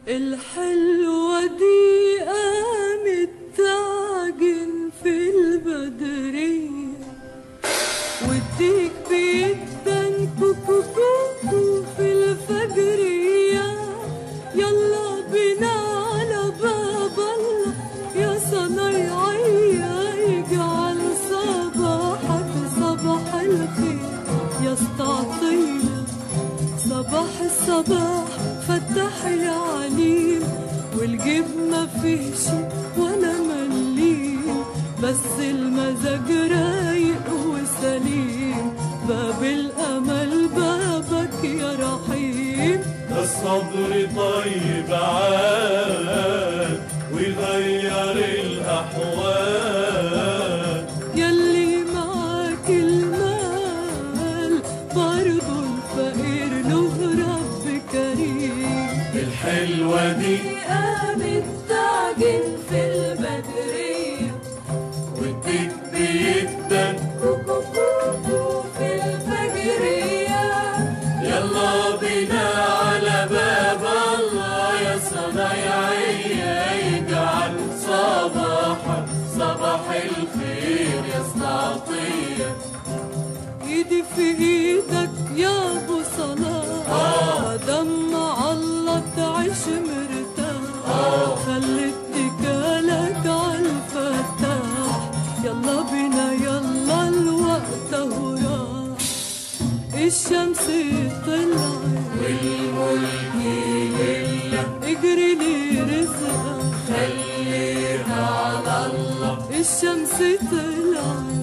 الحلوة دي قامت تعجن في البدرية، والديك بيدن كوكو كوكو في الفجرية. يلا بينا على باب الله يا صنايعية، يجعل صباحك صباح الخير يا استعطية. صباح الصباح فتح العليم، والجيب ما فيهش ولا مليم، بس المزاج رايق وسليم. باب الامل بابك يا رحيم، ده الصبر طيب عاد ويغير الاحوال. يلي معاك المال برضو الفقير له رب كريم. الحلوة دي قامت تعجن في البدرية، والديك بيدن كوكو كوكو في الفجرية. يلا بينا على باب الله يا صنايعية، يجعل صباحك صباح الخير يا استعطية. ايدي في ايدك يا ابو صلاح، مادام مع الله تعيش مرتاح. خلي اتكالك عالفتاح، يلا بينا يلا الوقت اهو راح. الشمس طلعت والملك لله، اجري لي رزقك خليها على الله. الشمس طلعت